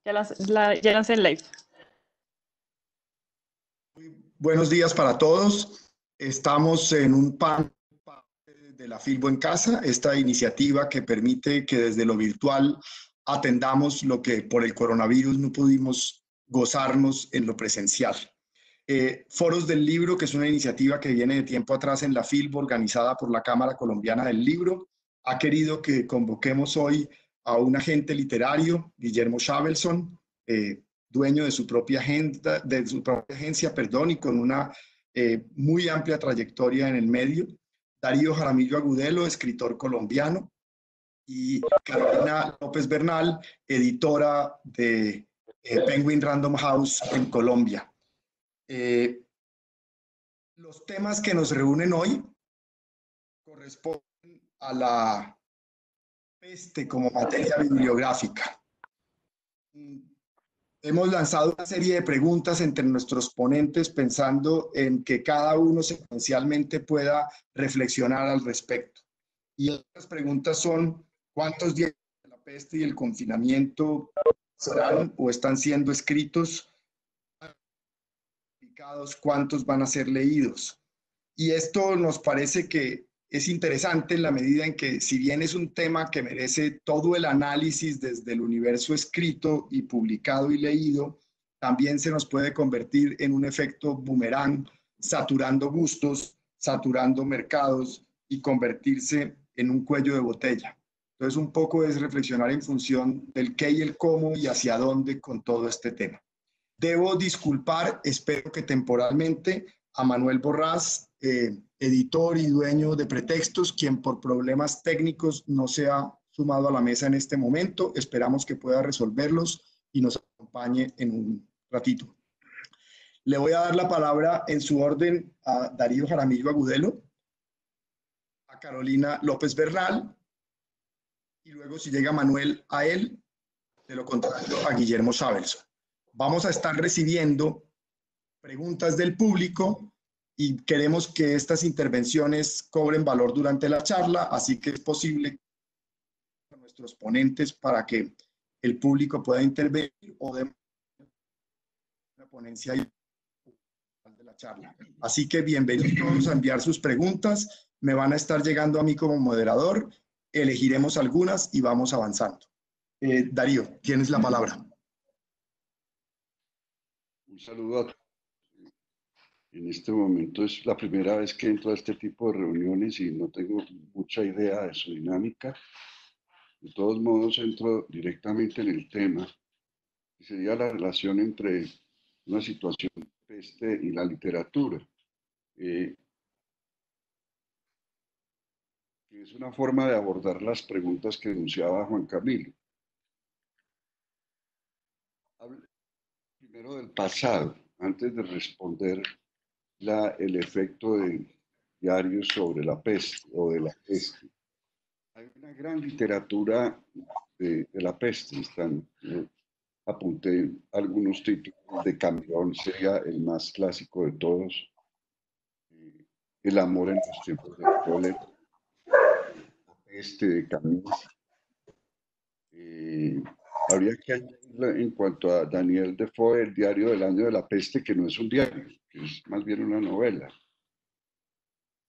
Ya lancé el live. Buenos días para todos. Estamos en un panel de la Filbo en Casa, esta iniciativa que permite que desde lo virtual atendamos lo que por el coronavirus no pudimos gozarnos en lo presencial. Foros del Libro, que es una iniciativa que viene de tiempo atrás en la Filbo, organizada por la Cámara Colombiana del Libro, ha querido que convoquemos hoy a un agente literario, Guillermo Shabelson, dueño de su propia agencia, y con una muy amplia trayectoria en el medio. Darío Jaramillo Agudelo, escritor colombiano, y Carolina López Bernal, editora de Penguin Random House en Colombia. Los temas que nos reúnen hoy corresponden a la peste como materia bibliográfica. Hemos lanzado una serie de preguntas entre nuestros ponentes pensando en que cada uno secuencialmente pueda reflexionar al respecto. Y estas preguntas son: ¿cuántos días de la peste y el confinamiento serán o están siendo escritos? ¿Cuántos van a ser leídos? Y esto nos parece que es interesante en la medida en que, si bien es un tema que merece todo el análisis desde el universo escrito y publicado y leído, también se nos puede convertir en un efecto boomerang, saturando gustos, saturando mercados y convertirse en un cuello de botella. Entonces, un poco es reflexionar en función del qué y el cómo y hacia dónde con todo este tema. Debo disculpar, espero que temporalmente, a Manuel Borrás, editor y dueño de Pretextos, quien por problemas técnicos no se ha sumado a la mesa en este momento. Esperamos que pueda resolverlos y nos acompañe en un ratito. Le voy a dar la palabra en su orden a Darío Jaramillo Agudelo, a Carolina López Bernal, y luego, si llega Manuel, a él. De lo contrario, a Guillermo Shabelson. Vamos a estar recibiendo preguntas del público y queremos que estas intervenciones cobren valor durante la charla, así que es posible a nuestros ponentes para que el público pueda intervenir o de la ponencia de la charla. Así que bienvenidos a enviar sus preguntas. Me van a estar llegando a mí como moderador. Elegiremos algunas y vamos avanzando. Darío, tienes la palabra. Un saludo a todos. En este momento es la primera vez que entro a este tipo de reuniones y no tengo mucha idea de su dinámica. De todos modos, entro directamente en el tema, que sería la relación entre una situación de peste y la literatura, que es una forma de abordar las preguntas que enunciaba Juan Camilo. Primero del pasado, antes de responder el efecto de diarios sobre la peste o de la peste. Hay una gran literatura de la peste. Apunté algunos títulos. De Camión sería el más clásico de todos. El amor en los tiempos de cólera. La peste de Camión. Habría que añadirle en cuanto a Daniel Defoe, el diario del año de la peste, que no es un diario, que es más bien una novela.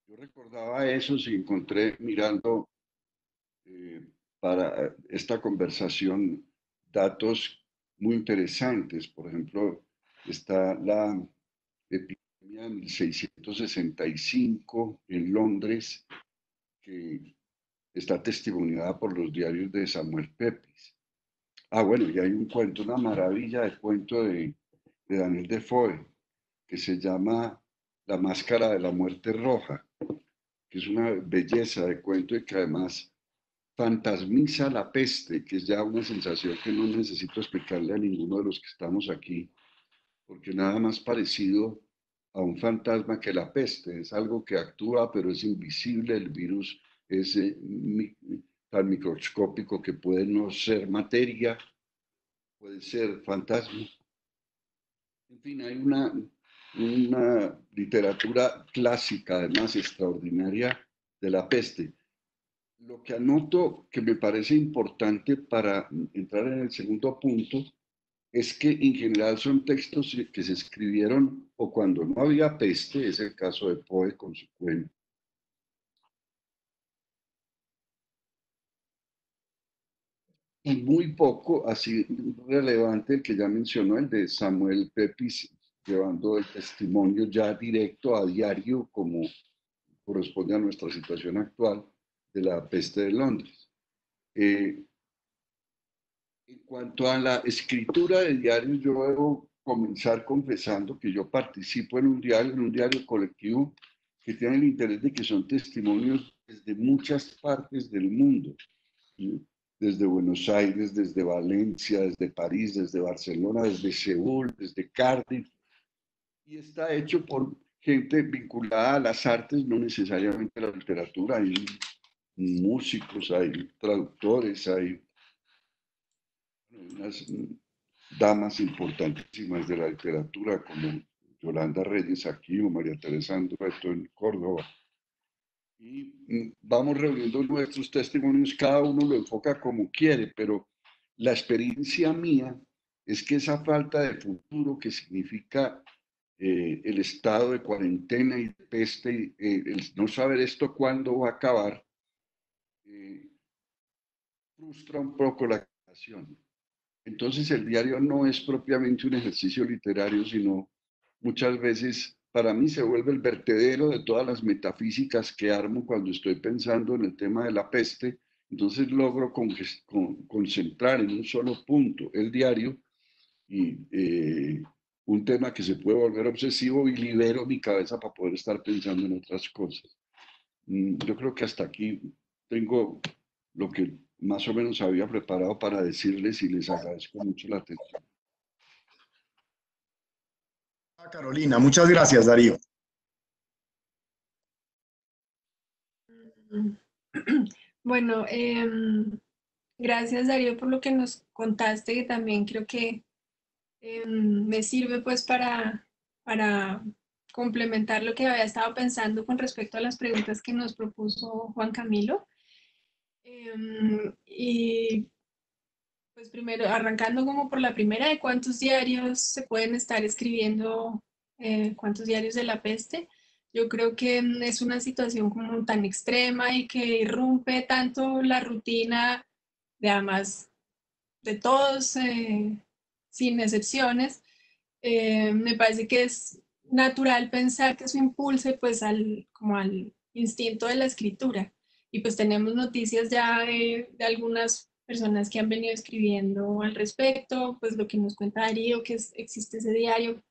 Yo recordaba eso y encontré mirando para esta conversación datos muy interesantes. Por ejemplo, está la epidemia de 1665 en Londres, que está testimoniada por los diarios de Samuel Pepys. Bueno, y hay un cuento, una maravilla de cuento de Daniel Defoe, que se llama La máscara de la muerte roja, que es una belleza de cuento y que además fantasmiza la peste, que es ya una sensación que no necesito explicarle a ninguno de los que estamos aquí, porque nada más parecido a un fantasma que la peste. Es algo que actúa, pero es invisible. El virus es tan microscópico que puede no ser materia, puede ser fantasma. En fin, hay una literatura clásica, además extraordinaria, de la peste. Lo que anoto que me parece importante para entrar en el segundo punto es que en general son textos que se escribieron o cuando no había peste, es el caso de Poe con su cuento, y muy poco así relevante el que ya mencionó, el de Samuel Pepys, llevando el testimonio ya directo a diario como corresponde a nuestra situación actual de la peste de Londres. En cuanto a la escritura de diarios, yo debo comenzar confesando que yo participo en un diario colectivo que tiene el interés de que son testimonios desde muchas partes del mundo, desde Buenos Aires, desde Valencia, desde París, desde Barcelona, desde Seúl, desde Cardiff, y está hecho por gente vinculada a las artes, no necesariamente a la literatura. Hay músicos, hay traductores, hay unas damas importantísimas de la literatura como Yolanda Reyes aquí o María Teresa Andrueto en Córdoba. Y vamos reuniendo nuestros testimonios, cada uno lo enfoca como quiere, pero la experiencia mía es que esa falta de futuro que significa el estado de cuarentena y de peste, el no saber esto cuándo va a acabar, eh, frustra un poco la creación. Entonces el diario no es propiamente un ejercicio literario, sino muchas veces para mí se vuelve el vertedero de todas las metafísicas que armo cuando estoy pensando en el tema de la peste. Entonces logro concentrar en un solo punto el diario y un tema que se puede volver obsesivo y libero mi cabeza para poder estar pensando en otras cosas. Yo creo que hasta aquí tengo lo que más o menos había preparado para decirles y les agradezco mucho la atención. Carolina, muchas gracias, Darío. Bueno, gracias Darío por lo que nos contaste, que también creo que me sirve pues para complementar lo que había estado pensando con respecto a las preguntas que nos propuso Juan Camilo. Y pues primero, arrancando como por la primera, de cuántos diarios se pueden estar escribiendo, cuántos diarios de la peste. Yo creo que es una situación como tan extrema y que irrumpe tanto la rutina de además de todos, sin excepciones. Me parece que es natural pensar que eso impulse pues como al instinto de la escritura. Y pues tenemos noticias ya de algunas personas que han venido escribiendo al respecto, pues lo que nos cuenta Darío, que existe ese diario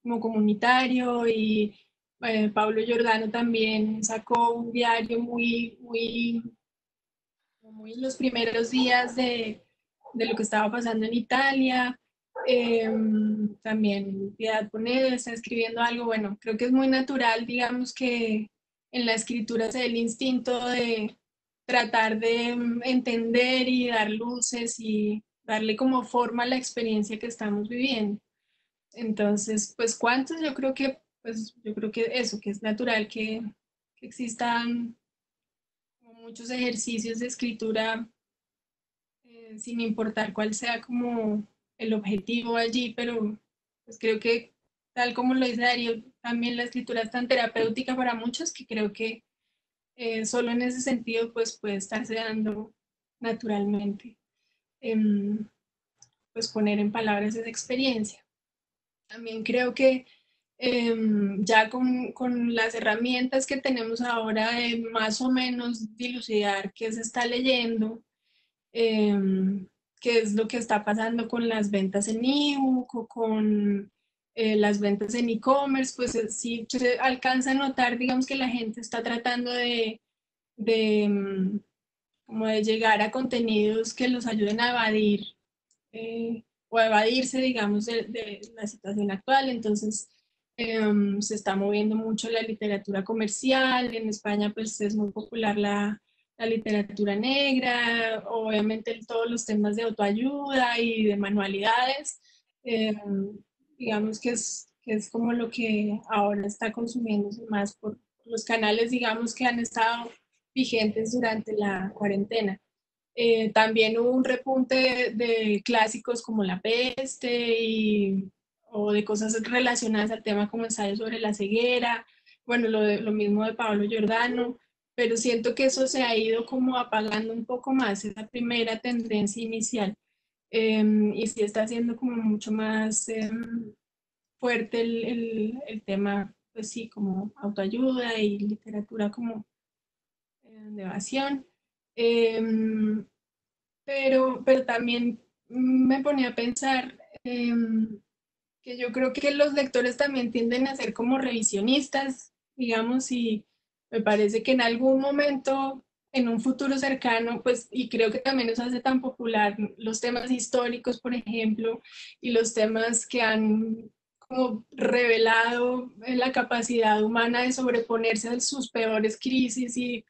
como comunitario, y Pablo Giordano también sacó un diario muy en los primeros días de lo que estaba pasando en Italia. También Piedad Bonet está escribiendo algo. Bueno, creo que es muy natural, digamos, que en la escritura se dé el instinto de tratar de entender y dar luces y darle como forma a la experiencia que estamos viviendo. Entonces, pues, ¿cuántos? Yo creo que eso, que es natural que existan muchos ejercicios de escritura, sin importar cuál sea como el objetivo allí, pero pues creo que tal como lo dice Darío, también la escritura es tan terapéutica para muchos que creo que solo en ese sentido pues puede estarse dando naturalmente, em, pues poner en palabras esa experiencia. También creo que ya con las herramientas que tenemos ahora de más o menos dilucidar qué se está leyendo, qué es lo que está pasando con las ventas en ebook o con las ventas en e-commerce, pues sí se alcanza a notar, digamos, que la gente está tratando de como de llegar a contenidos que los ayuden a evadir o a evadirse, digamos, de la situación actual. Entonces, se está moviendo mucho la literatura comercial. En España, pues es muy popular la literatura negra, obviamente todos los temas de autoayuda y de manualidades. Digamos que es como lo que ahora está consumiéndose más por los canales, digamos, que han estado vigentes durante la cuarentena. También hubo un repunte de clásicos como La Peste o de cosas relacionadas al tema como Ensayo sobre la ceguera, bueno, lo mismo de Pablo Giordano, pero siento que eso se ha ido como apagando un poco más, esa primera tendencia inicial. Y sí está siendo como mucho más fuerte el tema, pues sí, como autoayuda y literatura como de evasión. Em, pero también me ponía a pensar que yo creo que los lectores también tienden a ser como revisionistas, digamos, y me parece que en algún momento, en un futuro cercano, pues, y creo que también eso hace tan popular los temas históricos, por ejemplo, y los temas que han como revelado la capacidad humana de sobreponerse a sus peores crisis y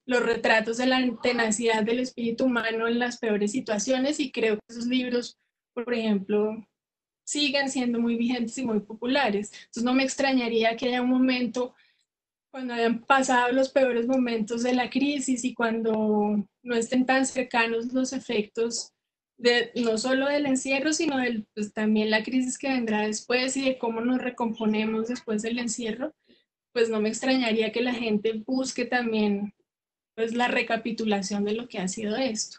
los retratos de la tenacidad del espíritu humano en las peores situaciones, y creo que esos libros, por ejemplo, siguen siendo muy vigentes y muy populares. Entonces no me extrañaría que haya un momento cuando hayan pasado los peores momentos de la crisis y cuando no estén tan cercanos los efectos de no solo del encierro, sino pues, también la crisis que vendrá después y de cómo nos recomponemos después del encierro, pues no me extrañaría que la gente busque también pues la recapitulación de lo que ha sido esto.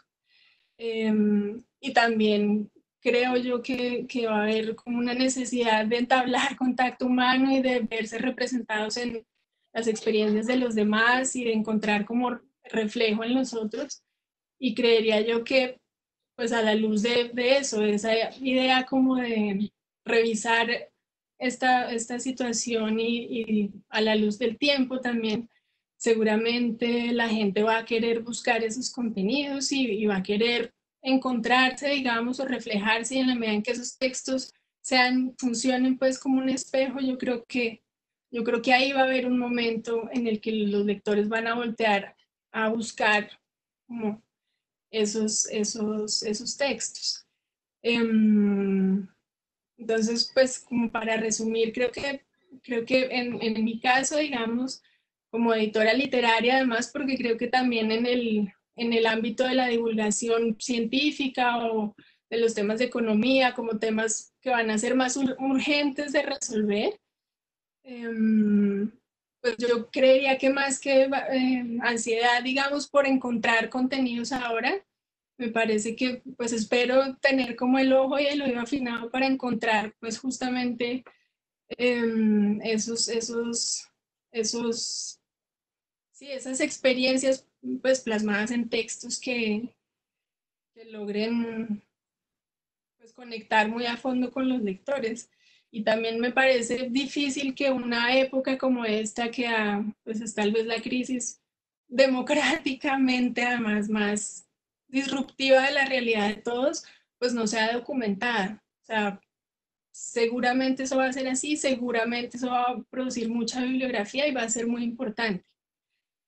Y también creo yo que va a haber como una necesidad de entablar contacto humano y de verse representados en las experiencias de los demás y de encontrar como reflejo en los otros. Y creería yo que pues a la luz de eso, de esa idea como de revisar esta situación y a la luz del tiempo también, seguramente la gente va a querer buscar esos contenidos y va a querer encontrarse, digamos, o reflejarse, y en la medida en que esos textos funcionen pues como un espejo, yo creo que ahí va a haber un momento en el que los lectores van a voltear a buscar como esos textos. Entonces, pues como para resumir, creo que en mi caso, digamos, como editora literaria, además, porque creo que también en el ámbito de la divulgación científica o de los temas de economía, como temas que van a ser más urgentes de resolver, pues yo creería que más que ansiedad, digamos, por encontrar contenidos ahora, me parece que pues espero tener como el ojo y el oído afinado para encontrar pues justamente esos, sí, esas experiencias pues plasmadas en textos que logren pues conectar muy a fondo con los lectores. Y también me parece difícil que una época como esta, que pues es tal vez la crisis democráticamente además más disruptiva de la realidad de todos, pues no sea documentada. O sea, seguramente eso va a ser así, seguramente eso va a producir mucha bibliografía y va a ser muy importante.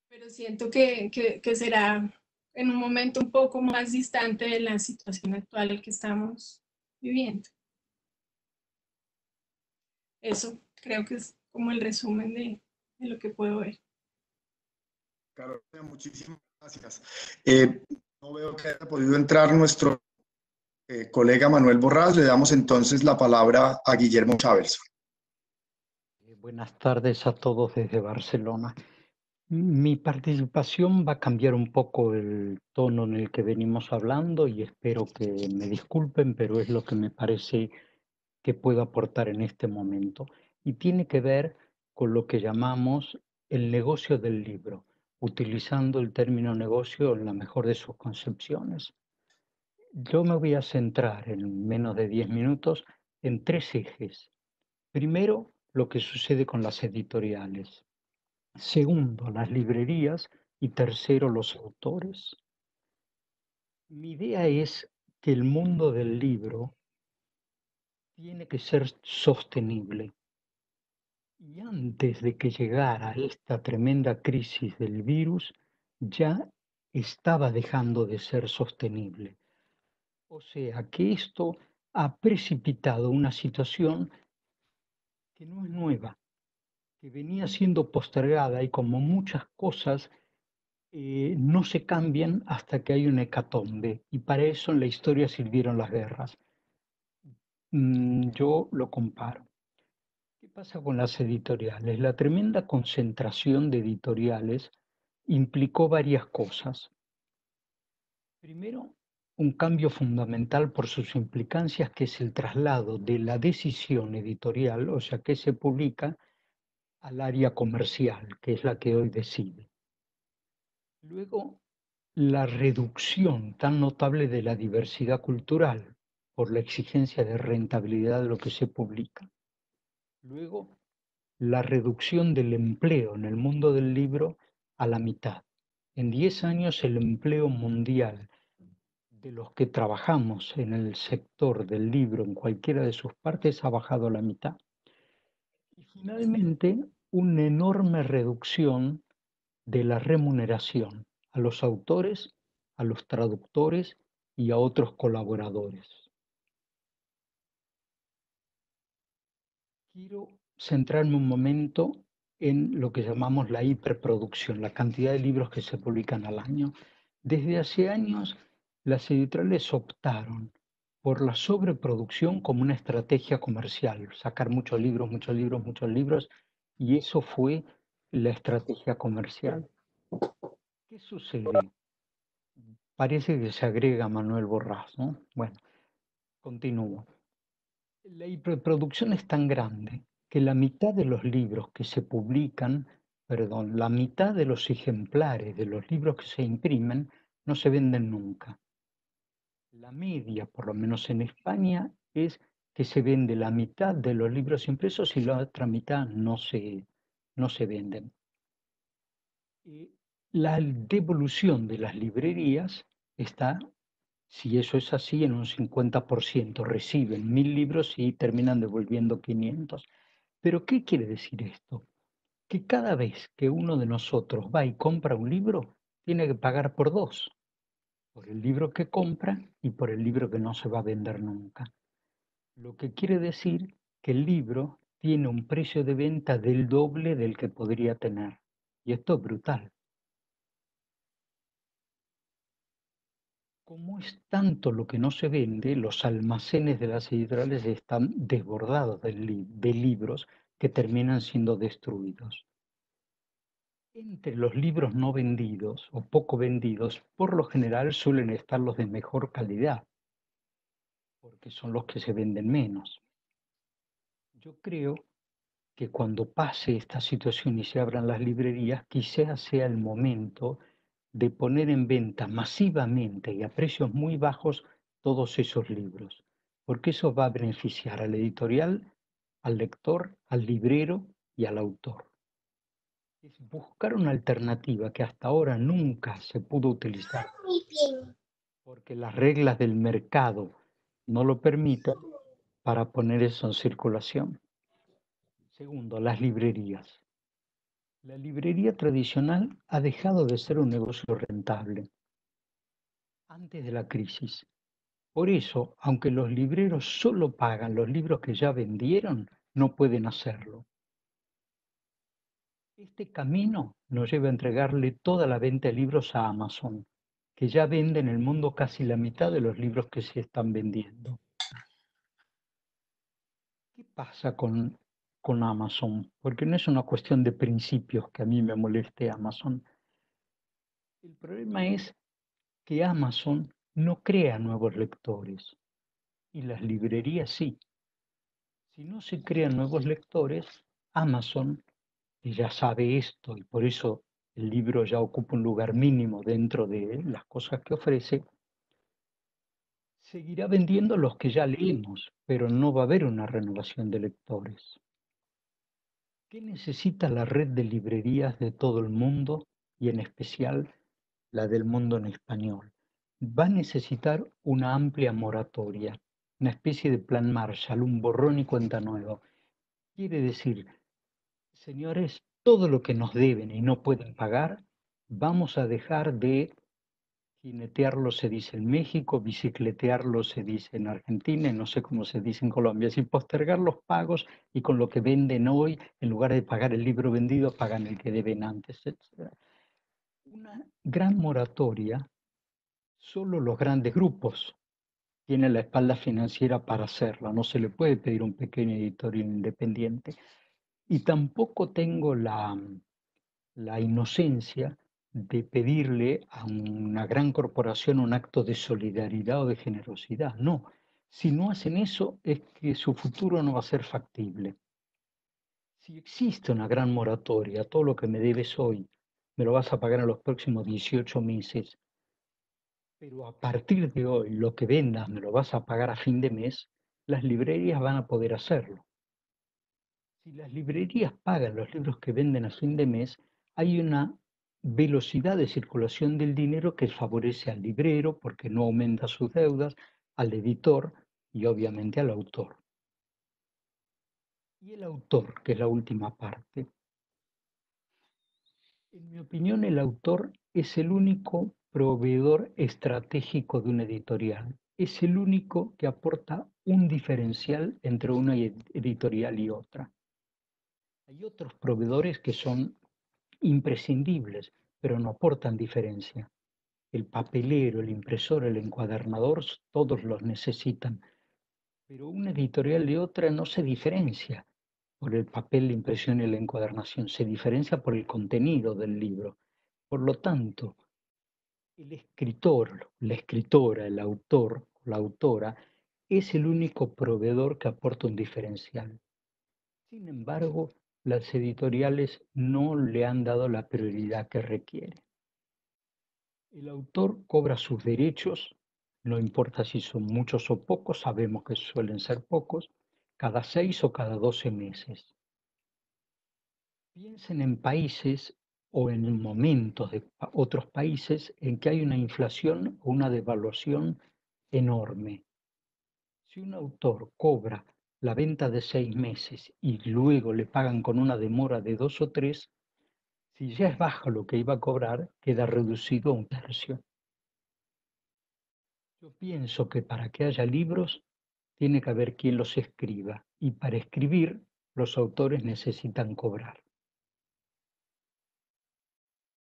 Pero siento que será en un momento un poco más distante de la situación actual en que estamos viviendo. Eso creo que es como el resumen de lo que puedo ver. Carolina, muchísimas gracias. No veo que haya podido entrar nuestro colega Manuel Borrás. Le damos entonces la palabra a Guillermo Chávez. Buenas tardes a todos desde Barcelona. Mi participación va a cambiar un poco el tono en el que venimos hablando y espero que me disculpen, pero es lo que me parece que puedo aportar en este momento. Y tiene que ver con lo que llamamos el negocio del libro, utilizando el término negocio en la mejor de sus concepciones. Yo me voy a centrar en menos de 10 minutos en tres ejes. Primero, lo que sucede con las editoriales. Segundo, las librerías. Y tercero, los autores. Mi idea es que el mundo del libro tiene que ser sostenible. Y antes de que llegara esta tremenda crisis del virus, ya estaba dejando de ser sostenible. O sea que esto ha precipitado una situación que no es nueva, que venía siendo postergada y como muchas cosas no se cambian hasta que hay una hecatombe, y para eso en la historia sirvieron las guerras. Yo lo comparo. ¿Qué pasa con las editoriales? La tremenda concentración de editoriales implicó varias cosas. Primero, un cambio fundamental por sus implicancias, que es el traslado de la decisión editorial, o sea, que se publica, al área comercial, que es la que hoy decide. Luego, la reducción tan notable de la diversidad cultural por la exigencia de rentabilidad de lo que se publica. Luego, la reducción del empleo en el mundo del libro a la mitad. En 10 años el empleo mundial de los que trabajamos en el sector del libro en cualquiera de sus partes ha bajado a la mitad. Y finalmente, una enorme reducción de la remuneración a los autores, a los traductores y a otros colaboradores. Quiero centrarme un momento en lo que llamamos la hiperproducción, la cantidad de libros que se publican al año. Desde hace años, las editoriales optaron por la sobreproducción como una estrategia comercial, sacar muchos libros, y eso fue la estrategia comercial. ¿Qué sucede? Parece que se agrega Manuel Borrás, ¿no? Bueno, continúo. La hiperproducción es tan grande que la mitad de los libros que se publican, la mitad de los ejemplares de los libros que se imprimen no se venden nunca. La media, por lo menos en España, es que se vende la mitad de los libros impresos y la otra mitad no se venden. La devolución de las librerías está, si eso es así, en un 50%. Reciben 1000 libros y terminan devolviendo 500. ¿Pero qué quiere decir esto? Que cada vez que uno de nosotros va y compra un libro, tiene que pagar por dos. Por el libro que compra y por el libro que no se va a vender nunca. Lo que quiere decir que el libro tiene un precio de venta del doble del que podría tener. Y esto es brutal. Como es tanto lo que no se vende, los almacenes de las editoriales están desbordados de libros que terminan siendo destruidos. Entre los libros no vendidos o poco vendidos, por lo general suelen estar los de mejor calidad, porque son los que se venden menos. Yo creo que cuando pase esta situación y se abran las librerías, quizás sea el momento de poner en venta masivamente y a precios muy bajos todos esos libros, porque eso va a beneficiar al editorial, al lector, al librero y al autor. Es buscar una alternativa que hasta ahora nunca se pudo utilizar, porque las reglas del mercado no lo permiten, para poner eso en circulación. Segundo, las librerías. La librería tradicional ha dejado de ser un negocio rentable antes de la crisis. Por eso, aunque los libreros solo pagan los libros que ya vendieron, no pueden hacerlo. Este camino nos lleva a entregarle toda la venta de libros a Amazon, que ya vende en el mundo casi la mitad de los libros que se están vendiendo. ¿Qué pasa con Amazon? Porque no es una cuestión de principios que a mí me moleste Amazon. El problema es que Amazon no crea nuevos lectores y las librerías sí. Si no se crean nuevos lectores, Amazon, que ya sabe esto y por eso el libro ya ocupa un lugar mínimo dentro de las cosas que ofrece, seguirá vendiendo los que ya leemos, pero no va a haber una renovación de lectores. ¿Qué necesita la red de librerías de todo el mundo y en especial la del mundo en español? Va a necesitar una amplia moratoria, una especie de plan Marshall, un borrón y cuenta nueva. Quiere decir, señores, todo lo que nos deben y no pueden pagar, vamos a dejar de jinetearlo, se dice en México, bicicletearlo se dice en Argentina, y no sé cómo se dice en Colombia, sin postergar los pagos y con lo que venden hoy, en lugar de pagar el libro vendido, pagan el que deben antes, etc. Una gran moratoria, solo los grandes grupos tienen la espalda financiera para hacerla. No se le puede pedir a un pequeño editorial independiente. Y tampoco tengo la inocencia de pedirle a una gran corporación un acto de solidaridad o de generosidad. No, si no hacen eso es que su futuro no va a ser factible. Si existe una gran moratoria, todo lo que me debes hoy, me lo vas a pagar en los próximos 18 meses, pero a partir de hoy lo que vendas me lo vas a pagar a fin de mes, las librerías van a poder hacerlo. Si las librerías pagan los libros que venden a fin de mes, hay una velocidad de circulación del dinero que favorece al librero porque no aumenta sus deudas, al editor y obviamente al autor. Y el autor, que es la última parte. En mi opinión, el autor es el único proveedor estratégico de una editorial. Es el único que aporta un diferencial entre una editorial y otra. Hay otros proveedores que son imprescindibles, pero no aportan diferencia. El papelero, el impresor, el encuadernador, todos los necesitan, pero una editorial de otra no se diferencia por el papel, la impresión y la encuadernación, se diferencia por el contenido del libro. Por lo tanto, el escritor, la escritora, el autor, la autora, es el único proveedor que aporta un diferencial. Sin embargo, las editoriales no le han dado la prioridad que requiere. El autor cobra sus derechos, no importa si son muchos o pocos, sabemos que suelen ser pocos, cada 6 o cada 12 meses. Piensen en países o en momentos de otros países en que hay una inflación o una devaluación enorme. Si un autor cobra la venta de 6 meses y luego le pagan con una demora de 2 o 3, si ya es bajo lo que iba a cobrar, queda reducido a 1/3. Yo pienso que para que haya libros, tiene que haber quien los escriba, y para escribir, los autores necesitan cobrar.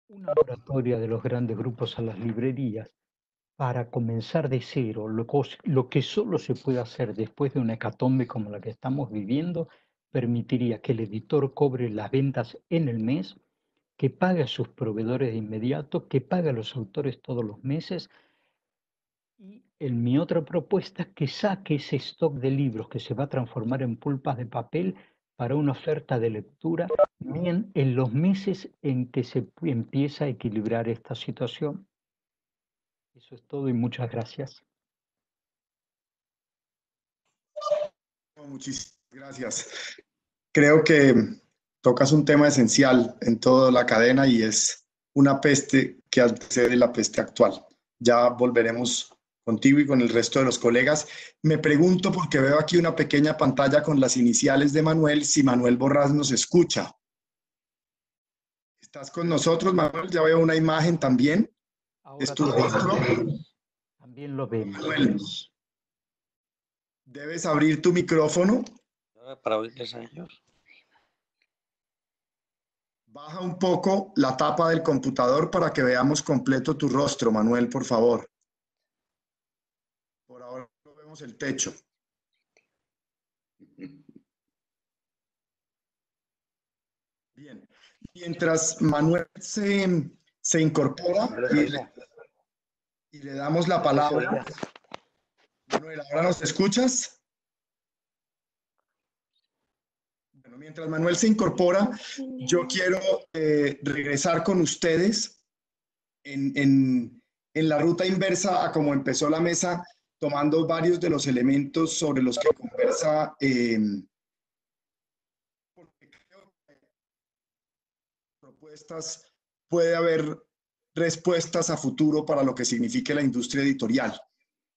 Una moratoria de los grandes grupos a las librerías para comenzar de cero, lo que solo se puede hacer después de una hecatombe como la que estamos viviendo, permitiría que el editor cobre las ventas en el mes, que pague a sus proveedores de inmediato, que pague a los autores todos los meses, y en mi otra propuesta, que saque ese stock de libros que se va a transformar en pulpas de papel para una oferta de lectura bien en los meses en que se empieza a equilibrar esta situación. Eso es todo y muchas gracias. Muchísimas gracias. Creo que tocas un tema esencial en toda la cadena y es una peste que antecede la peste actual. Ya volveremos contigo y con el resto de los colegas. Me pregunto, porque veo aquí una pequeña pantalla con las iniciales de Manuel, si Manuel Borrás nos escucha. ¿Estás con nosotros, Manuel? Ya veo una imagen también. Ahora ¿Es tu rostro? También lo vemos. Manuel, debes abrir tu micrófono. Para oírles a ellos. Baja un poco la tapa del computador para que veamos completo tu rostro, Manuel, por favor. Por ahora no vemos el techo. Bien. Mientras Manuel se incorpora y le damos la palabra. Manuel, ¿ahora nos escuchas? Bueno, mientras Manuel se incorpora, yo quiero regresar con ustedes en la ruta inversa a cómo empezó la mesa, tomando varios de los elementos sobre los que conversa. Porque creo que propuestas, puede haber respuestas a futuro para lo que signifique la industria editorial.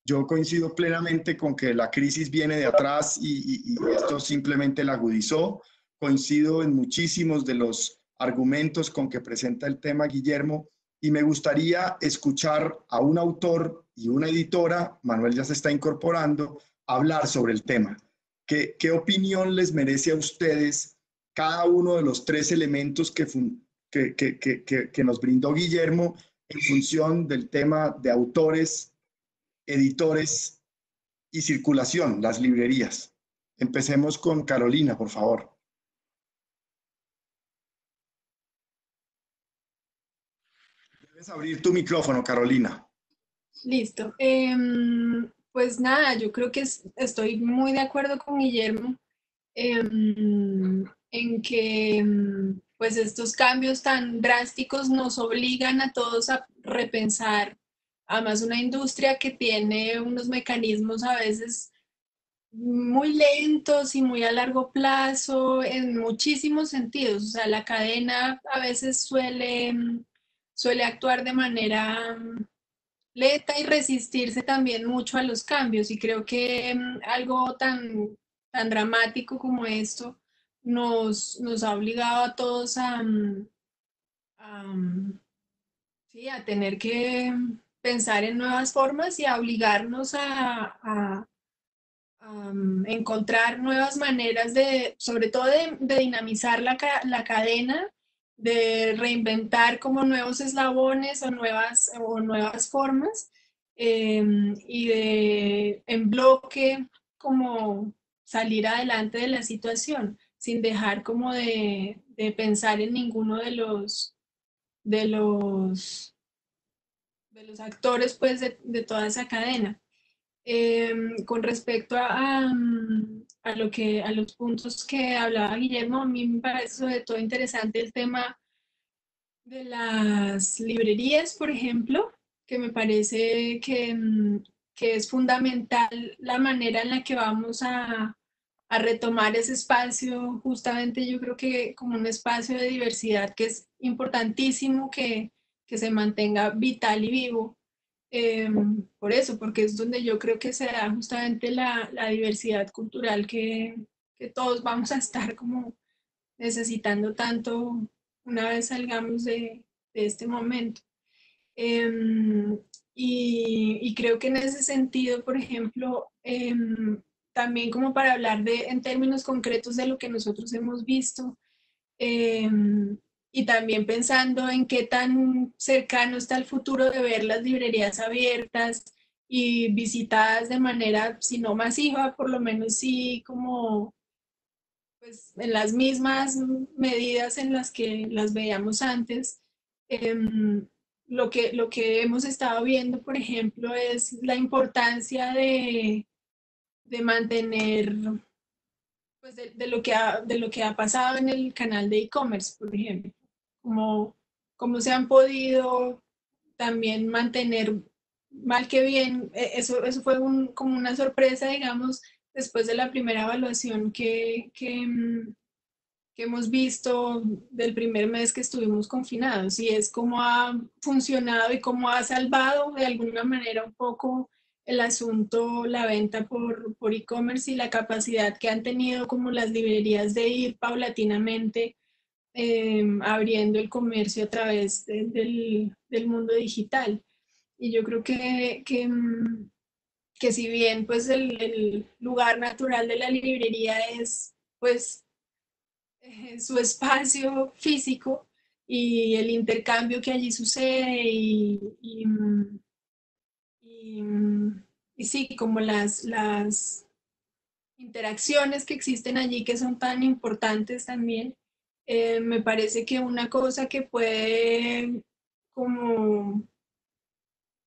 Yo coincido plenamente con que la crisis viene de atrás y esto simplemente la agudizó. Coincido en muchísimos de los argumentos con que presenta el tema Guillermo y me gustaría escuchar a un autor y una editora, Manuel ya se está incorporando, hablar sobre el tema. ¿Qué opinión les merece a ustedes cada uno de los tres elementos que que nos brindó Guillermo en función del tema de autores, editores y circulación, las librerías. Empecemos con Carolina, por favor. Debes abrir tu micrófono, Carolina. Listo. Pues nada, yo creo que estoy muy de acuerdo con Guillermo en que pues estos cambios tan drásticos nos obligan a todos a repensar, además una industria que tiene unos mecanismos a veces muy lentos y muy a largo plazo en muchísimos sentidos. O sea, la cadena a veces suele actuar de manera lenta y resistirse también mucho a los cambios. Y creo que algo tan dramático como esto nos ha obligado a todos sí, a tener que pensar en nuevas formas y a obligarnos a encontrar nuevas maneras sobre todo de dinamizar la cadena, de reinventar como nuevos eslabones o nuevas formas y de en bloque como salir adelante de la situación sin dejar como de pensar en ninguno de los, de los actores pues de toda esa cadena. Con respecto a los puntos que hablaba Guillermo, a mí me parece sobre todo interesante el tema de las librerías, por ejemplo, que me parece que es fundamental la manera en la que vamos a retomar ese espacio, justamente yo creo que como un espacio de diversidad que es importantísimo que se mantenga vital y vivo. Por eso, porque es donde yo creo que se da justamente la diversidad cultural que todos vamos a estar como necesitando tanto una vez salgamos de este momento. Y creo que en ese sentido, por ejemplo, también como para hablar en términos concretos de lo que nosotros hemos visto, y también pensando en qué tan cercano está el futuro de ver las librerías abiertas y visitadas de manera, si no masiva, por lo menos sí como pues, en las mismas medidas en las que las veíamos antes. Lo que hemos estado viendo, por ejemplo, es la importancia de mantener pues de lo que ha pasado en el canal de e-commerce, por ejemplo, cómo se han podido también mantener mal que bien. Eso fue como una sorpresa, digamos, después de la primera evaluación que hemos visto del primer mes que estuvimos confinados, y es cómo ha funcionado y cómo ha salvado de alguna manera un poco el asunto, la venta por e-commerce y la capacidad que han tenido como las librerías de ir paulatinamente abriendo el comercio a través del mundo digital. Y yo creo que si bien pues el lugar natural de la librería es pues su espacio físico y el intercambio que allí sucede y, y sí, como las interacciones que existen allí que son tan importantes también. Me parece que una cosa que puede como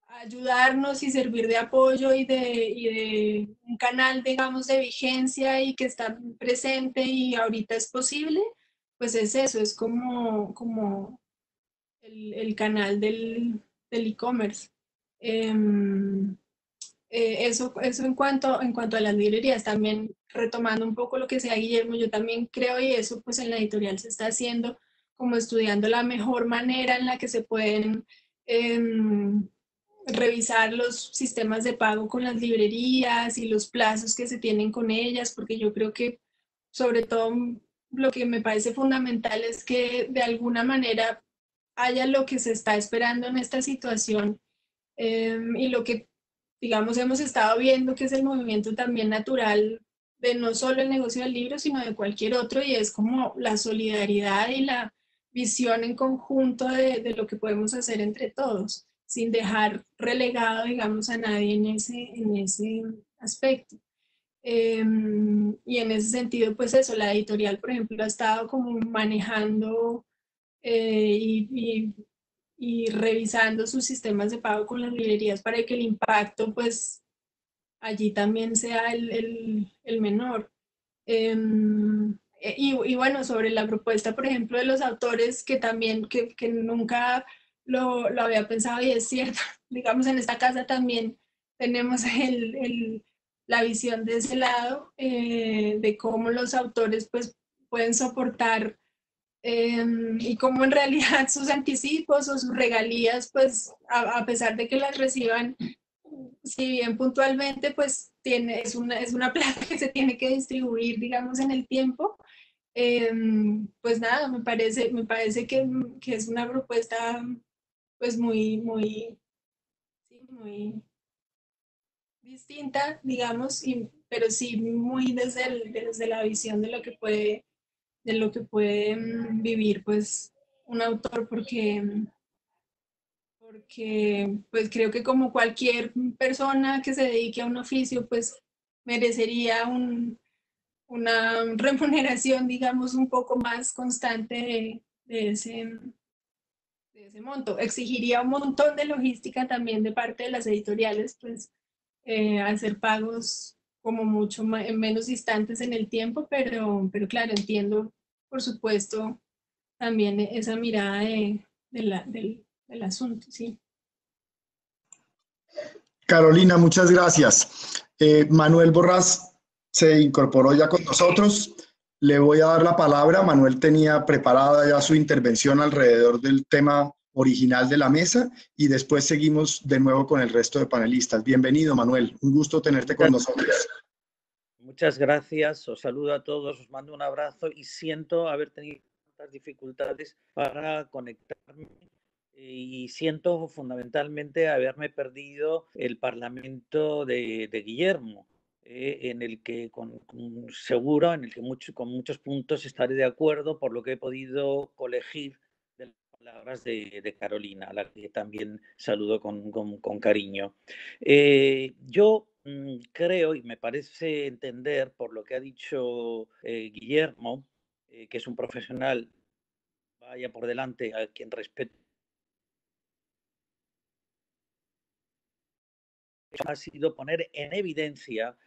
ayudarnos y servir de apoyo y de un canal, digamos, de vigencia y que está presente y ahorita es posible, pues es eso, es como el canal del e-commerce. Eso en cuanto a las librerías, también retomando un poco lo que decía Guillermo, yo también creo, y eso pues en la editorial se está haciendo, como estudiando la mejor manera en la que se pueden revisar los sistemas de pago con las librerías y los plazos que se tienen con ellas, porque yo creo que sobre todo lo que me parece fundamental es que de alguna manera haya lo que se está esperando en esta situación, y lo que digamos hemos estado viendo que es el movimiento también natural de no solo el negocio del libro, sino de cualquier otro, y es como la solidaridad y la visión en conjunto de lo que podemos hacer entre todos, sin dejar relegado, digamos, a nadie en ese aspecto. Y en ese sentido, pues eso, la editorial, por ejemplo, ha estado como manejando y revisando sus sistemas de pago con las librerías para que el impacto, pues, allí también sea el menor. Y bueno, sobre la propuesta, por ejemplo, de los autores, que también, que nunca lo había pensado y es cierto, digamos, en esta casa también tenemos la visión de ese lado, de cómo los autores pues pueden soportar y cómo en realidad sus anticipos o sus regalías, pues a pesar de que las reciban, si bien puntualmente, pues es una plata que se tiene que distribuir, digamos, en el tiempo. Pues nada, me parece que es una propuesta pues muy distinta, digamos, pero sí muy desde la visión de lo que puede vivir pues un autor, porque pues creo que como cualquier persona que se dedique a un oficio, pues merecería una remuneración, digamos, un poco más constante de ese monto. Exigiría un montón de logística también de parte de las editoriales, pues hacer pagos como mucho menos distantes en el tiempo, pero claro, entiendo, por supuesto, también esa mirada del asunto, sí. Carolina, muchas gracias. Manuel Borrás se incorporó ya con nosotros. Le voy a dar la palabra. Manuel tenía preparada ya su intervención alrededor del tema original de la mesa y después seguimos de nuevo con el resto de panelistas. Bienvenido, Manuel. Un gusto tenerte con nosotros. Muchas gracias. Os saludo a todos, os mando un abrazo y siento haber tenido tantas dificultades para conectarme. Y siento fundamentalmente haberme perdido el Parlamento de Guillermo, en el que seguro, en el que con muchos puntos estaré de acuerdo por lo que he podido colegir de las palabras de Carolina, a la que también saludo con cariño. Yo creo, y me parece entender por lo que ha dicho Guillermo, que es un profesional, vaya por delante, a quien respeto, ha sido poner en evidencia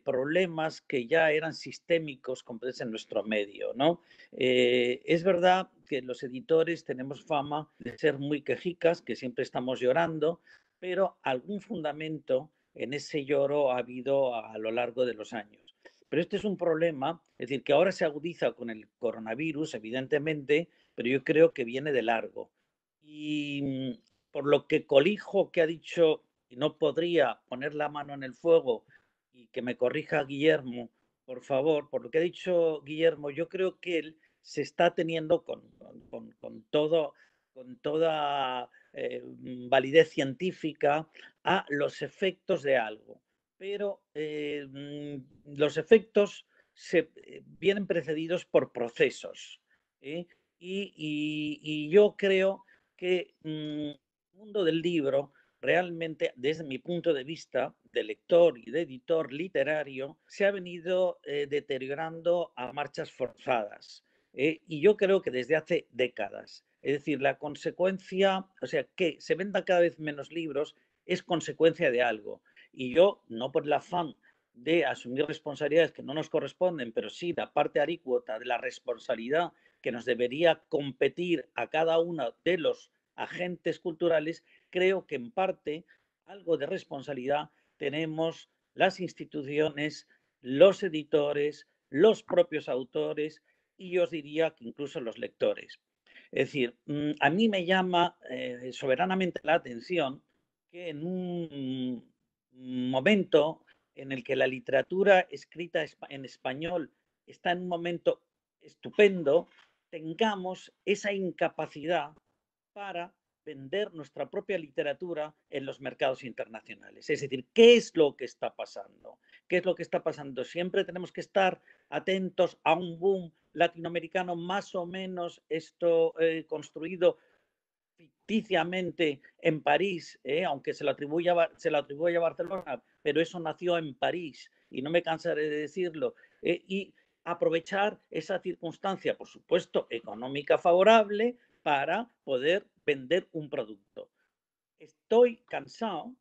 problemas que ya eran sistémicos en nuestro medio, ¿no? Es verdad que los editores tenemos fama de ser muy quejicas, que siempre estamos llorando, pero algún fundamento en ese lloro ha habido a lo largo de los años. Pero este es un problema, es decir, que ahora se agudiza con el coronavirus, evidentemente, pero yo creo que viene de largo. Y por lo que colijo que ha dicho, y no podría poner la mano en el fuego, y que me corrija Guillermo, por favor, por lo que ha dicho Guillermo, yo creo que él se está teniendo con toda validez científica a los efectos de algo. Pero los efectos vienen precedidos por procesos. Y yo creo que el mundo del libro realmente, desde mi punto de vista de lector y de editor literario, se ha venido deteriorando a marchas forzadas. Y yo creo que desde hace décadas. Es decir, la consecuencia, o sea, que se vendan cada vez menos libros es consecuencia de algo. Y yo, no por el afán de asumir responsabilidades que no nos corresponden, pero sí la parte alícuota de la responsabilidad que nos debería competir a cada uno de los agentes culturales, creo que en parte algo de responsabilidad tenemos las instituciones, los editores, los propios autores y yo os diría que incluso los lectores. Es decir, a mí me llama soberanamente la atención que en un momento en el que la literatura escrita en español está en un momento estupendo, tengamos esa incapacidad para vender nuestra propia literatura en los mercados internacionales. Es decir, ¿qué es lo que está pasando? ¿Qué es lo que está pasando? Siempre tenemos que estar atentos a un boom latinoamericano más o menos construido ficticiamente en París, aunque se lo atribuye a Barcelona, pero eso nació en París y no me cansaré de decirlo. Y aprovechar esa circunstancia, por supuesto, económica favorable para poder vender un producto. Estoy cansado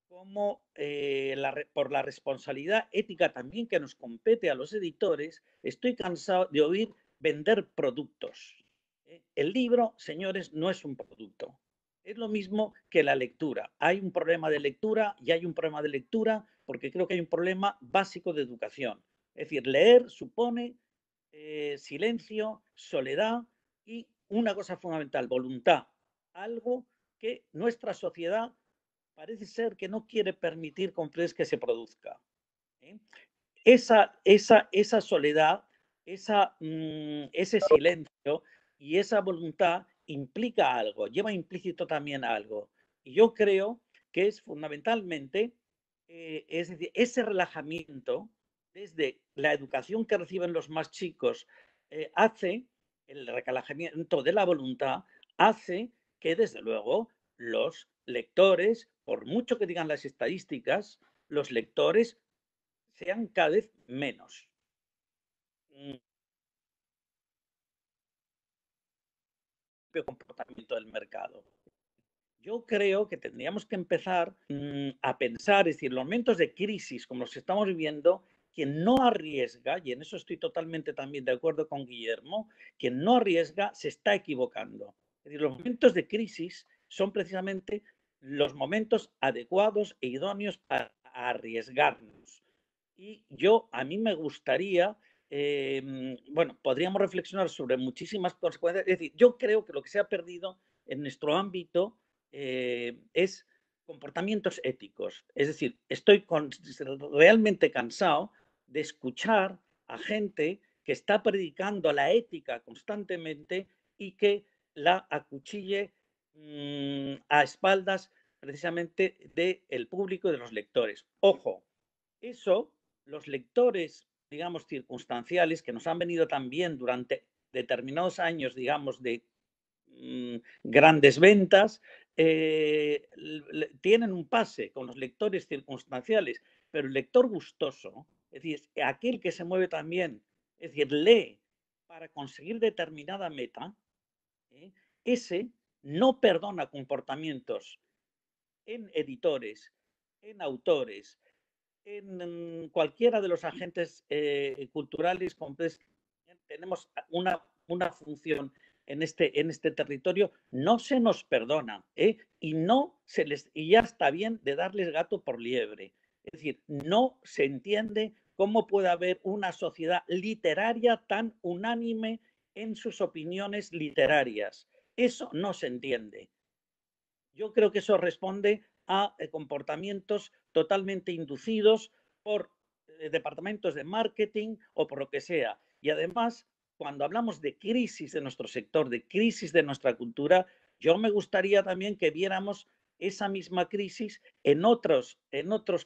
como por la responsabilidad ética también que nos compete a los editores, estoy cansado de oír vender productos. El libro, señores, no es un producto. Es lo mismo que la lectura. Hay un problema de lectura y hay un problema de lectura porque creo que hay un problema básico de educación. Es decir, leer supone silencio, soledad y una cosa fundamental, voluntad. Algo que nuestra sociedad parece ser que no quiere permitir con frecuencia que se produzca. Esa soledad, ese silencio y esa voluntad implica algo, lleva implícito también algo. Y yo creo que es fundamentalmente, es decir, ese relajamiento desde la educación que reciben los más chicos, hace el relajamiento de la voluntad, hace que desde luego los lectores, por mucho que digan las estadísticas, los lectores sean cada vez menos. El comportamiento del mercado. Yo creo que tendríamos que empezar a pensar, es decir, los momentos de crisis como los que estamos viviendo, quien no arriesga, y en eso estoy totalmente también de acuerdo con Guillermo, quien no arriesga se está equivocando. Es decir, los momentos de crisis son precisamente los momentos adecuados e idóneos para arriesgarnos. Y a mí me gustaría, bueno, podríamos reflexionar sobre muchísimas consecuencias. Es decir, yo creo que lo que se ha perdido en nuestro ámbito es comportamientos éticos. Es decir, estoy realmente cansado de escuchar a gente que está predicando la ética constantemente y que la acuchille a espaldas precisamente del público y de los lectores. Ojo, eso los lectores, digamos, circunstanciales que nos han venido también durante determinados años, digamos, de grandes ventas, tienen un pase con los lectores circunstanciales, pero el lector gustoso, es decir, aquel que se mueve también, es decir, lee para conseguir determinada meta, ese no perdona comportamientos en editores, en autores, en cualquiera de los agentes culturales. Tenemos una función en este territorio, no se nos perdona, y ya está bien de darles gato por liebre. Es decir, no se entiende cómo puede haber una sociedad literaria tan unánime en sus opiniones literarias. Eso no se entiende. Yo creo que eso responde a comportamientos totalmente inducidos por departamentos de marketing o por lo que sea. Y además, cuando hablamos de crisis de nuestro sector, de crisis de nuestra cultura, yo me gustaría también que viéramos esa misma crisis en otros